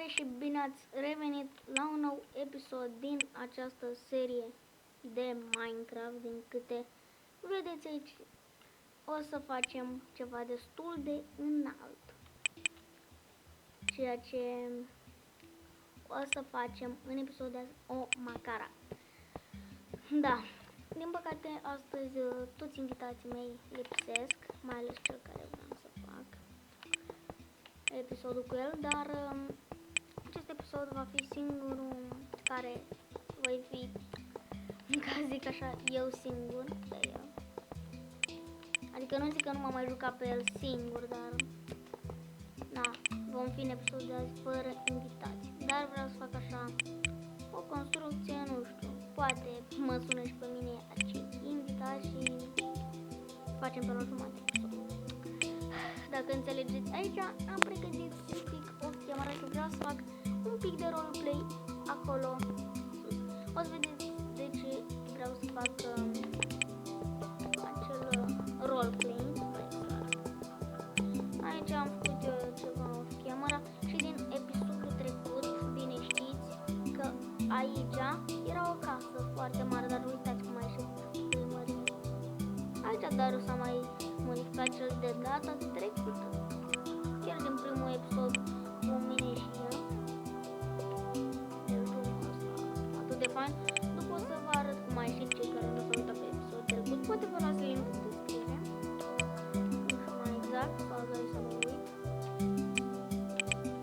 și bine ați revenit la un nou episod din această serie de Minecraft. Din câte vedeți aici, o să facem ceva destul de înalt. Ceea ce o să facem în episodul de azi, o macara. Da, din păcate astăzi toți invitații mei lipsesc, mai ales cel care vreau să fac episodul cu el, dar acest episod va fi singurul care voi fi, ca zic așa, eu singur pe el. Adică nu zic că nu m-am mai jucat pe el singur, dar na, vom fi în episodul de azi fără invitați. Dar vreau să fac așa o construcție, nu știu, poate mă sună și pe mine acei invitați și facem pe la jumătate episodul. Dacă înțelegeți, aici am pregătit un pic o schemă și vreau să fac un pic de roleplay acolo sus. O să vedeți de ce vreau să fac acel roleplay. Aici am făcut eu ceva o schemă și din episodul trecut, bine știți că aici era o casă foarte mare, dar uitați cum a ieșit primărie. Aici Daru s-a mai modificat cel de data trecută, chiar din primul episod cu mine și eu. Atât de fain. După o să vă arăt cum a ieșit cei care nu s-au uitat pe episodul trecut. Poate vă las link în descriere. Nu știu mai exact, pauza să mă uit.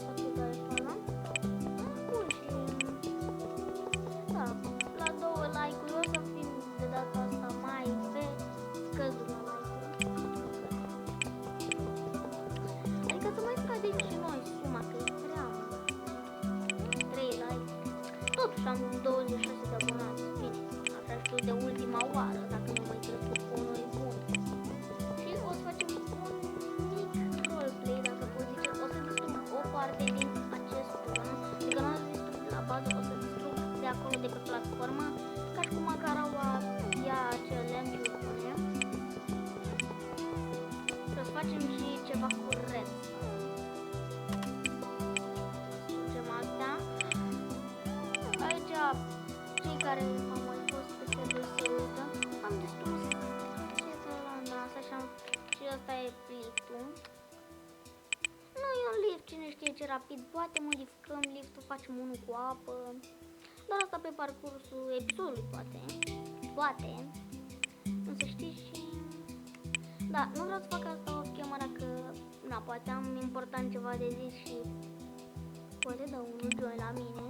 Atât de faza. Bun, și da, la 2 like-uri o să fim de data asta mai pe scăzut la like-uri. Adică să mai scadem și noi suma, că e prea 3 like. Totuși am 26 de abonați. Bine, așa știu de ultima oară, dacă nu mai crescut cu noi bun. Și o să facem un mic roleplay, dacă pot zice. O să distrug o parte din acest turn. Adică nu o să distrug de la bază, o să distrug de acolo, de pe platformă, ca și cum Macaraua ia acel lemn și îl pune. Și o să facem și ceva cu redstone. Facem astea. Aici, cei care au mai fost pe server se uită, am distrus chestia la NASA și ăsta e liftul. Nu e un lift, cine știe ce rapid, poate modificăm liftul, facem unul cu apă, dar asta pe parcursul episodului, poate, însă știți și... Da, nu vreau să fac asta off camera, că, na, poate am important ceva de zis și poate dă unul join la mine,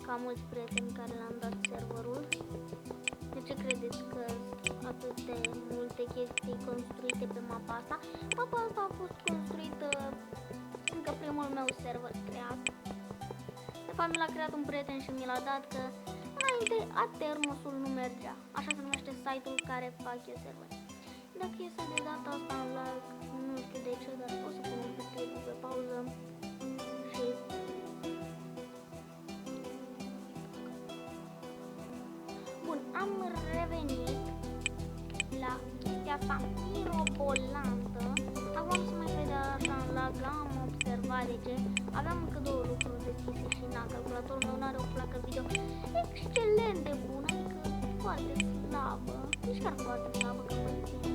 ca mulți prieteni care le-am dat serverul. De ce credeți că atât de multe chestii construite pe mapa asta? Mapa asta a fost construită încă primul meu server creat. De fapt mi l-a creat un prieten și mi l-a dat, că înainte Aternosul nu mergea. Așa se numește site-ul care fac eu server. Dacă iese de data asta în live, nu știu de ce, dar o să pun un pic clipul pe pauză și... Bun, am revenit la chestia asta mirobolantă. Acum să mai vede așa în lag, am observat de ce. Aveam încă două lucruri deschise și na, calculatorul meu n-are o placă video excelent de bună, adică foarte slabă, nici chiar foarte slabă că mă ține.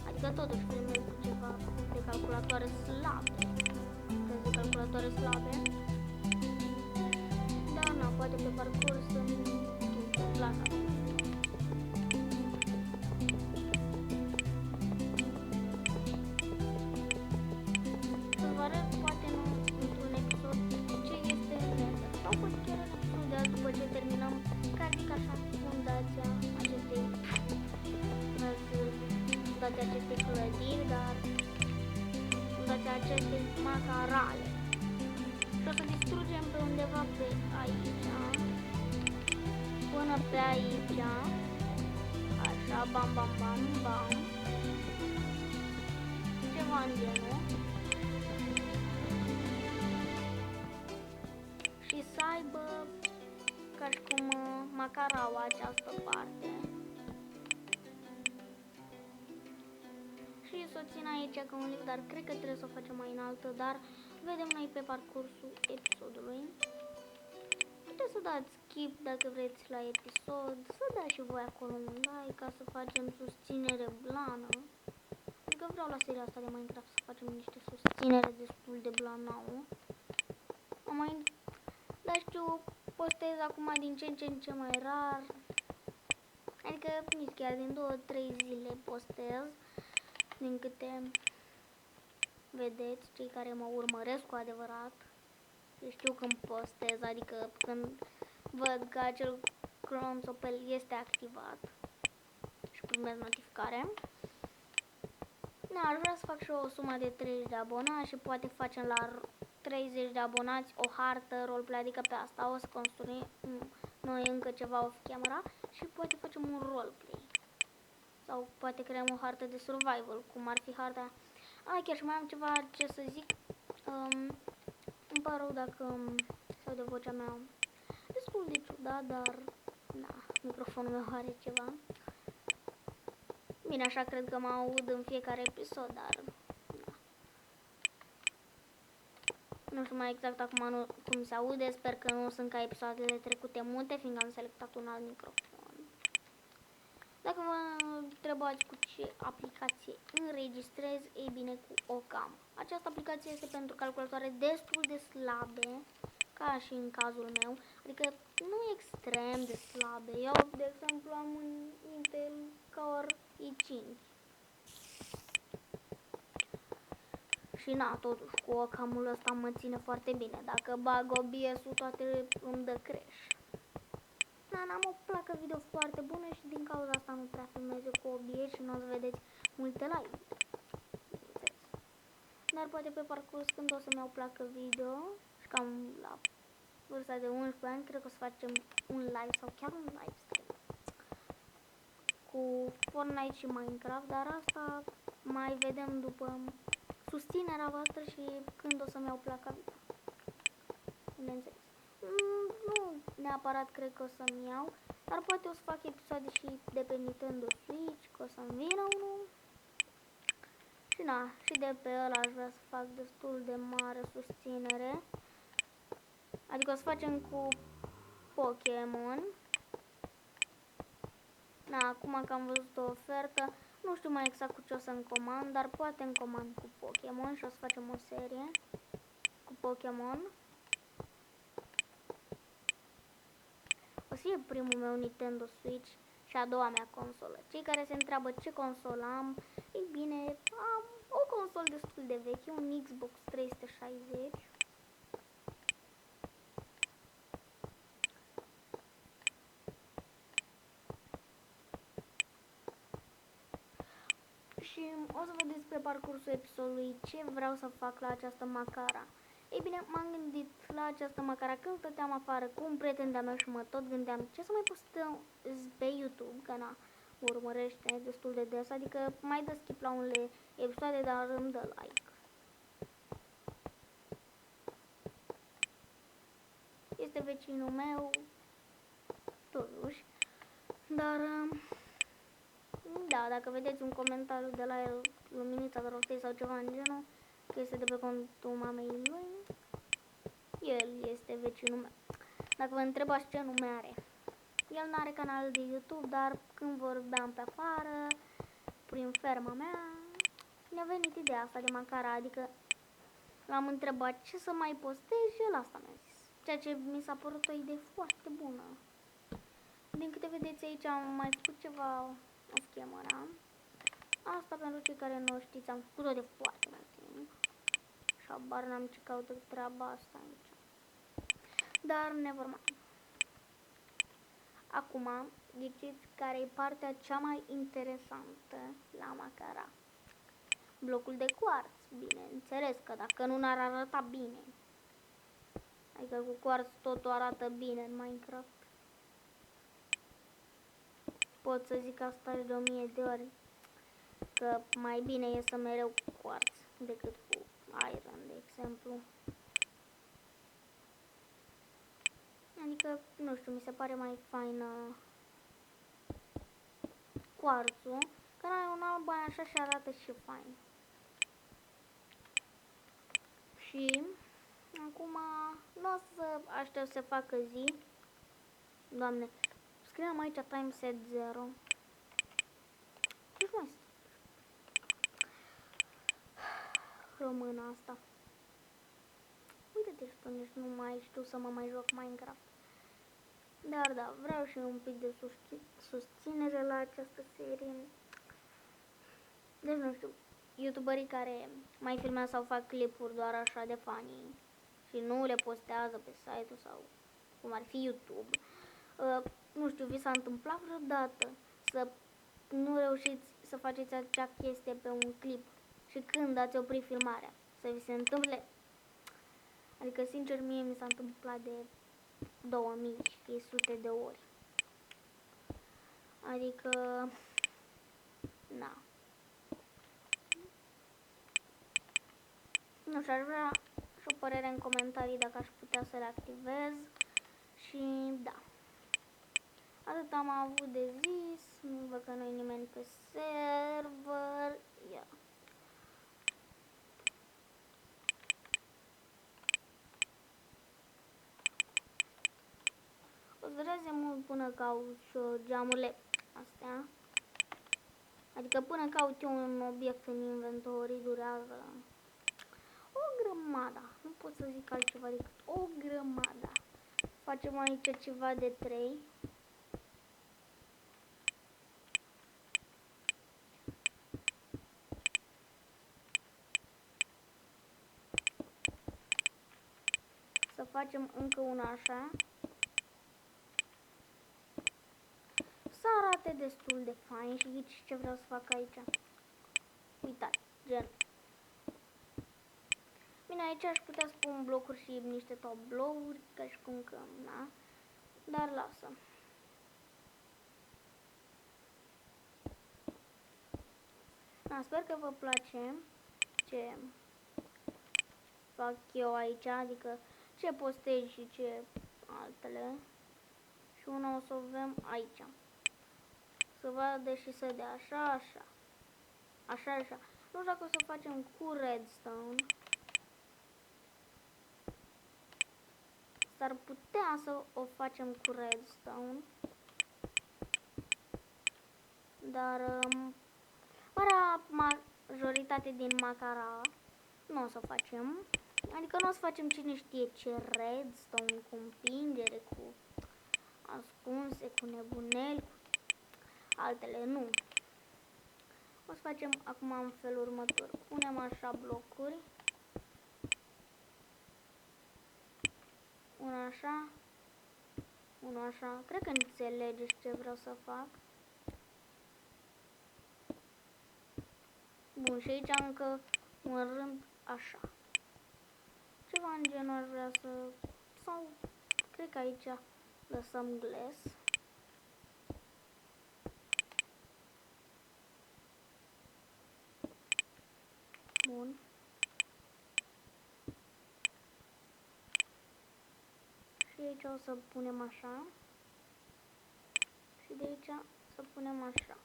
Adică totuși filmez cu ceva de calculatoare slabe, că de calculatoare slabe. Dar na, poate pe parcurs sunt plana. Să vă arăt poate nu într-un episod ce este Nether, sau poate chiar în episodul de azi, după ce terminăm, ca zic așa, fundația acestei clădiri, dar fundația acestei macarale. Și o să distrugem pe undeva pe aici, până pe aici, așa, bam, bam, bam, bam, ceva în genul. Și să aibă ca și cum Macaraua această parte. Și să o țin aici ca un lift, dar cred că trebuie să o facem mai înaltă, dar vedem noi pe parcursul episodului. Puteți să dați skip dacă vreți la episod, să dați și voi acolo un like ca să facem susținere blană. Adică vreau la seria asta de Minecraft să facem niște susținere destul de blană. Dar știu, postez acum din ce în ce mai rar. Adică nici chiar din 2-3 zile postez. Din câte vedeți, cei care mă urmăresc cu adevărat. Știu când postez, adică când văd că acel cronțopel este activat și primesc notificare. Da, aș vrea să fac și o sumă de 30 de abonați și poate facem la 30 de abonați o hartă roleplay, adică pe asta o să construim noi încă ceva off camera și poate facem un roleplay. Sau poate creăm o hartă de survival, cum ar fi harta. Chiar și mai am ceva ce să zic. Îmi pare rău dacă sau de vocea mea destul de ciudat, dar da, microfonul meu are ceva. Bine, așa cred că mă aud în fiecare episod, dar da. Nu știu mai exact acum cum se aude, sper că nu sunt ca episoadele trecute mute, fiindcă am selectat un alt microfon. Dacă vă întrebați cu ce aplicație înregistrez, ei bine cu Ocam. Această aplicație este pentru calculatoare destul de slabe, ca și în cazul meu, adică nu extrem de slabe. Eu, de exemplu, am un Intel Core i5. Și na, totuși, cu Ocamul ăsta mă ține foarte bine. Dacă bag OBS-ul, toate îmi dă crash. N-am o placă video foarte bună și din cauza asta nu prea filmeze cu OBS și nu o să vedeți multe live. Dar poate pe parcurs, când o să-mi iau placă video și cam la vârsta de 11 ani, cred că o să facem un live sau chiar un live stream cu Fortnite și Minecraft, dar asta mai vedem după susținerea voastră și când o să-mi iau placa video. Bineînțeles. Nu neapărat cred că o să-mi iau, dar poate o să fac episoade și de pe Nintendo Switch, că o să-mi vină unul. Și na, și de pe ăla aș vrea să fac destul de mare susținere. Adică o să facem cu Pokémon. Na, acum că am văzut o ofertă, nu știu mai exact cu ce o să încomand, dar poate încomand cu Pokémon și o să facem o serie cu Pokémon. O să fie primul meu Nintendo Switch și a doua mea consolă. Cei care se întreabă ce consolă am, ei bine, am o consolă destul de veche, un Xbox 360. Și o să vedeți pe parcursul episodului ce vreau să fac la această macara. Ei bine, m-am gândit la această macara când stăteam afară cu un prieten de-a meu și mă tot gândeam ce să mai postăm pe YouTube, că na, mă urmărește destul de des, adică mai dă skip la unele episoade, dar îmi dă like. Este vecinul meu, totuși, dar da, dacă vedeți un comentariu de la el, Luminița Dorotei sau ceva în genul, că este de pe contul mamei lui, el este vecinul meu. Dacă vă întrebați ce nume are, el nu are canal de YouTube, dar când vorbeam pe afară, prin ferma mea, mi-a venit ideea asta de macara, adică l-am întrebat ce să mai postez și el asta mi-a zis. Ceea ce mi s-a părut o idee foarte bună. Din câte vedeți aici am mai făcut ceva off camera. Asta pentru cei care nu știți, am făcut-o de foarte mult timp. Și abar n-am ce caută treaba asta aici. Dar nevermind. Acum, ghiciți care e partea cea mai interesantă la macara. Blocul de cuarț, bineînțeles, că dacă nu n-ar arăta bine. Adică cu cuarț totul arată bine în Minecraft. Pot să zic asta și de 1000 de ori. Că mai bine e să mereu cu cuarț decât cu iron, de exemplu. Adică, nu știu, mi se pare mai faină cuarțul, că n-ai un alb așa și arată și fain. Și acum nu o să aștept să facă zi. Doamne, scriem aici timeset 0. Ce mai română asta? Uite-te și tu, nici nu mai știu să mă mai joc Minecraft. Dar da, vreau și un pic de susținere la această serie. Deci nu știu, youtuberii care mai filmează sau fac clipuri doar așa de funny și nu le postează pe site-ul sau cum ar fi YouTube. Nu știu, vi s-a întâmplat vreodată să nu reușiți să faceți acea chestie pe un clip și când ați oprit filmarea să vi se întâmple? Adică, sincer, mie mi s-a întâmplat de 2300 de ori. Adică, na. Nu știu, aș vrea și o părere în comentarii dacă aș putea să le activez. Și da. Atât am avut de zis. Nu văd că nu e nimeni pe server. Ia. O să dureze mult până caut geamurile astea. Adică până caut eu un obiect în inventory durează o grămadă. Nu pot să zic altceva decât o grămadă. Facem aici ceva de 3. Să facem încă una așa. Să arate destul de fain și ghici ce vreau să fac aici. Uitați, gen. Bine, aici aș putea să pun blocuri și niște tablouri, ca și cum că, na. Dar lasă. Da, sper că vă place ce fac eu aici, adică ce postez și ce altele. Și una o să o avem aici. Să vadă și să dea așa, așa. Așa, așa. Nu știu dacă o să facem cu redstone. S-ar putea să o facem cu redstone. Dar marea majoritate din Macara nu o să facem. Adică nu o să facem cine știe ce redstone cu împingere, cu ascunse, cu nebuneli, cu altele, nu. O să facem acum în felul următor. Punem așa blocuri. Una așa. Una așa. Cred că înțelegeți ce vreau să fac. Bun, și aici încă un rând așa. Ceva în genul ar vrea să... Sau cred că aici lăsăm glass. Bun. Și aici o să punem așa. Și de aici să punem așa.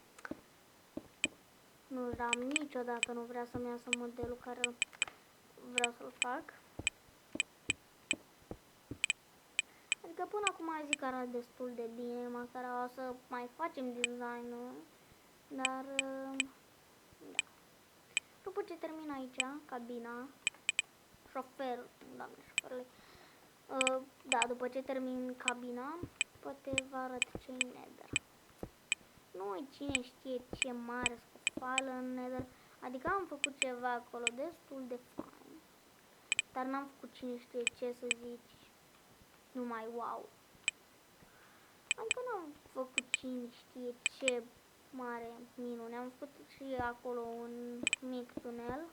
Nu am niciodată, nu vrea să-mi iasă modelul care vreau să-l fac. Adică până acum zic că arată destul de bine, măcar o să mai facem design-ul. Dar, da. După ce termin aici, cabina, șofer, doamne, șoferule. Da, după ce termin cabina, poate vă arăt ce-i Nether. Nu cine știe ce mare scofală în Nether. Adică am făcut ceva acolo destul de fain. Dar n-am făcut cine știe ce să zici. Numai wow. Adică n-am făcut cine știe ce mare minune. Am făcut și acolo un mic tunel.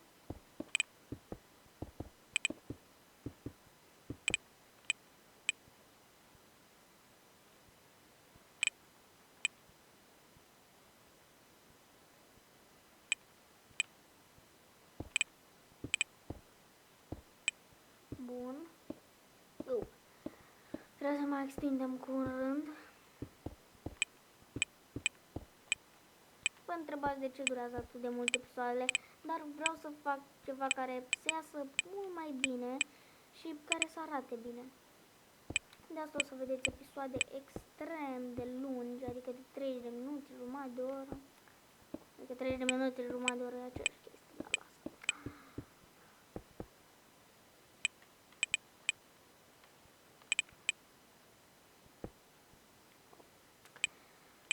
Bun. Trebuie să mai extindem cu un rând. Vă întrebați de ce durează atât de multe episoade, dar vreau să fac ceva care să iasă mult mai bine și care să arate bine. De asta o să vedeți episoade extrem de lungi, adică de 30 de minute, jumătate de oră. Adică 30 de minute, jumătate de oră e aceeași chestie, dar lasă.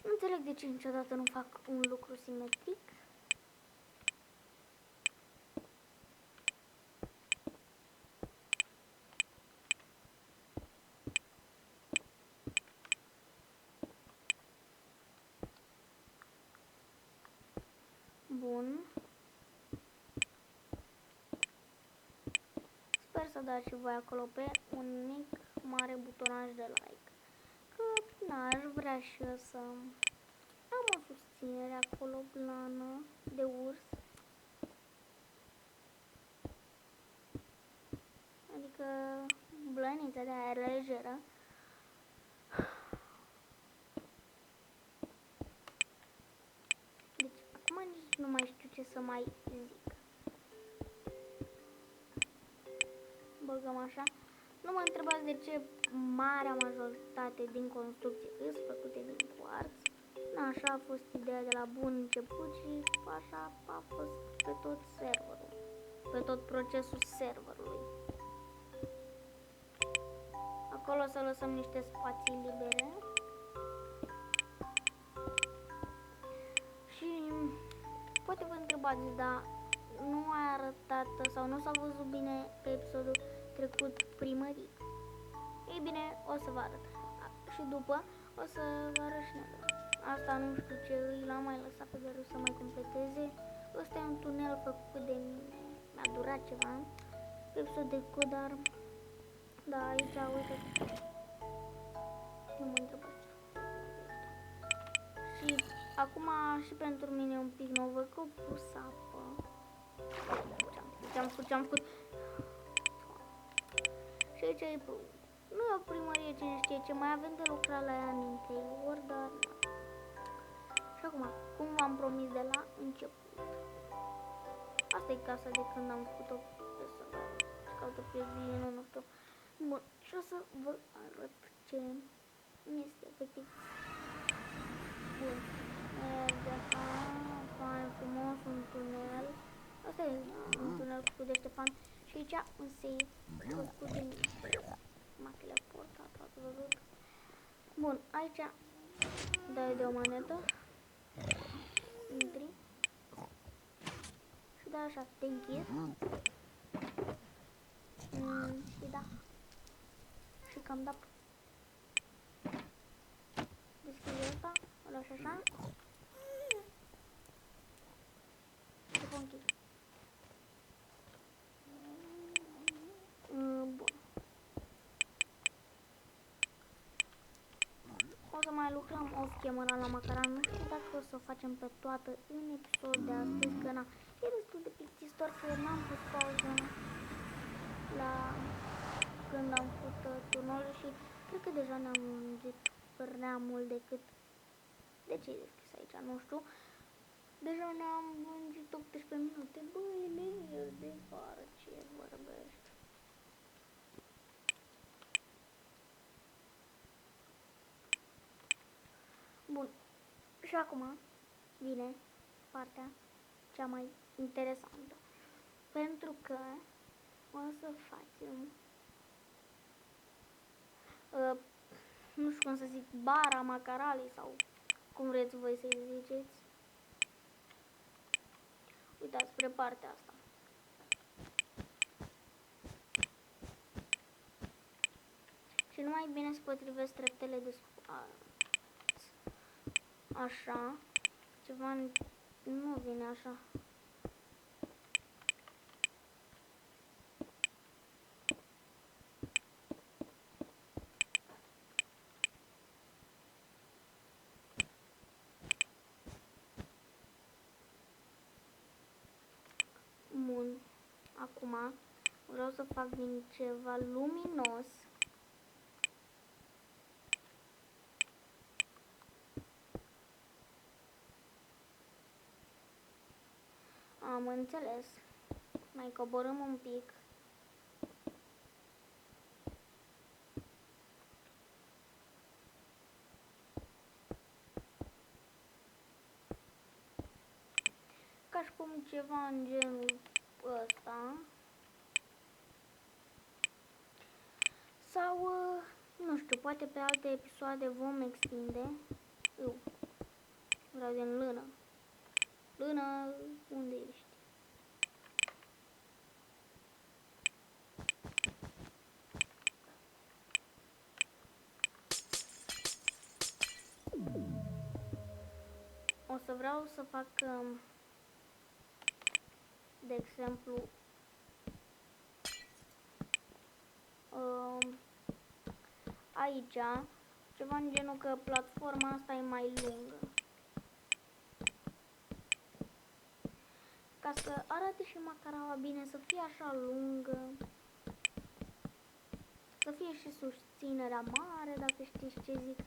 Nu înțeleg de ce niciodată nu fac un lucru simetric. Bun. Sper să dați și voi acolo pe un mic, mare butonaj de like. Că n-aș vrea și eu să am o susținere acolo blană de urs. Adică blănița de aer lejeră. Deci acum nici nu mai știu ce să mai zic. Băgăm așa. Nu mă întrebați de ce marea majoritate din construcții sunt făcute din cuarț. Așa a fost ideea de la bun început și așa a fost pe tot serverul, pe tot procesul serverului. Acolo să lăsăm niște spații libere. Și poate vă întrebați, dar nu a arătat sau nu s-a văzut bine pe episodul trecut primării. Ei bine, o să vă arăt. Și după o să vă arăt și negru. Asta nu știu ce îi l-am mai lăsat pe Beru să mai completeze. Ăsta e un tunel făcut de mine. Mi-a durat ceva pe episod de cod, dar da, aici, uite. Nu mă întrebați. Și acum și pentru mine un pic nou, văd că o pus apă. Ce-am făcut? Și aici e, nu e o primărie, cine știe ce, mai avem de lucrat la ea în interior, dar na. Și acum, cum v-am promis de la început. Asta e casa de când am făcut-o pe să caut-o pe zi, nu știu. Bun, și o să vă arăt ce este efectiv. Bun, merge așa, fain, frumos, un tunel. Asta e un tunel făcut de Ștefan. Și aici un save făcut de mine. Machile portat, ați văzut? Bun, aici dai de o manetă. Intri. Și da așa, te închid. Și da. Și cam da. Deschide asta, o lași așa. Și vă închid. Bun. O să mai lucrăm off-camera la macaran. Nu știu dacă o să o facem pe toată în episodul de astăzi, că na, e destul de plictisitor că n-am pus pauză la când am făcut turnul și cred că deja ne-am lungit prea mult decât de ce e deschis aici, nu știu. Deja ne-am lungit 18 minute. Bă, e linier de vară, ce vorbești? Bun. Și acum vine partea cea mai interesantă. Pentru că o să facem nu știu cum să zic, bara macarali sau cum vreți voi să-i ziceți. Uitați spre partea asta. Și nu mai bine se potrivesc treptele de așa. Ceva nu vine așa. Bun. Acum vreau să fac din ceva luminos. Am înțeles. Mai coborâm un pic. Ca și cum ceva în genul ăsta. Sau, nu știu, poate pe alte episoade vom extinde. Vreau din lână. Lână, unde ești? O să vreau să fac, de exemplu, aici, ceva în genul că platforma asta e mai lungă. Ca să arate și macaraua bine, să fie așa lungă. Să fie și susținerea mare, dacă știți ce zic.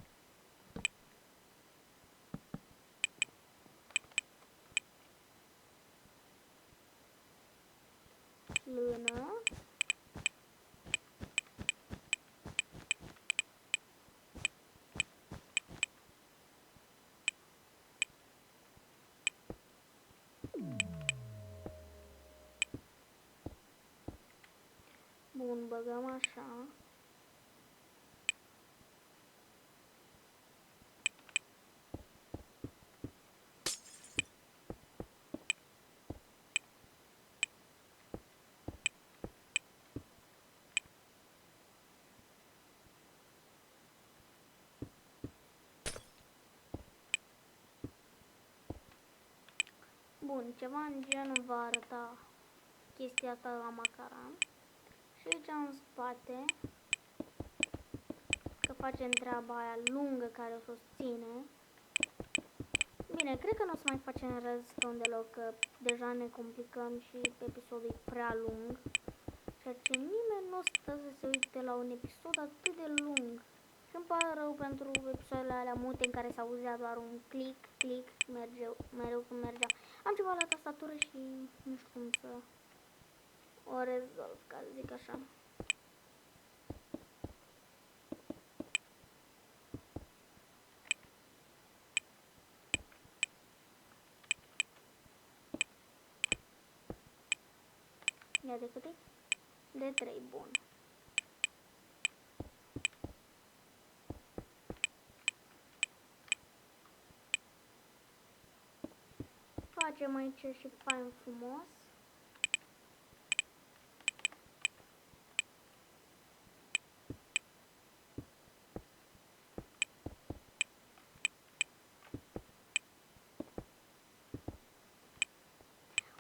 Lână. Bun, băgăm așa. Bun, ceva în genul va arăta chestia asta la macaran. Și aici în spate, că facem treaba aia lungă care o susține. Bine, cred că nu o să mai facem redstone deloc, că deja ne complicăm și episodul e prea lung. Ceea ce nimeni nu stă să se uite la un episod atât de lung. Și îmi pare rău pentru episoadele alea mute în care s-auzea doar un click, click, mereu cum mergea. Am ceva la tastatură și nu știu cum să o rezolv, ca să zic așa. Ia de câte? De 3, bun. Facem aici și fain frumos.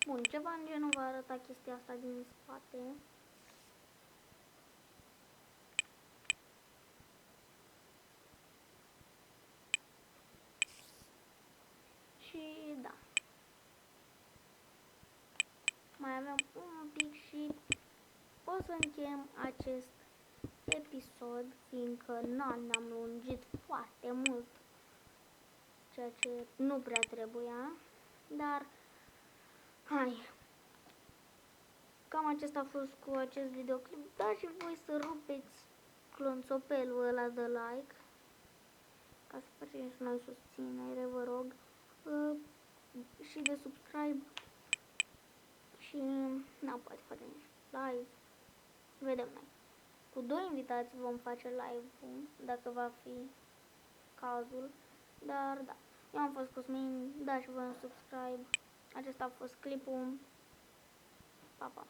Bun, ceva în genul va arăta chestia asta din spate. Și da. Mai avem un pic și o să încheiem acest episod, fiindcă ne-am lungit foarte mult, ceea ce nu prea trebuia, dar hai. Cam acesta a fost cu acest videoclip. Dați și voi să rupeți clonțopelul ăla de like, ca să facem și noi susținere, vă rog, și de subscribe și na, poate facem și live, vedem noi. Cu 2 invitați vom face live-ul, dacă va fi cazul, dar da. Eu am fost Cosmin, dați și voi un subscribe. Acesta a fost clipul. Pa, pa!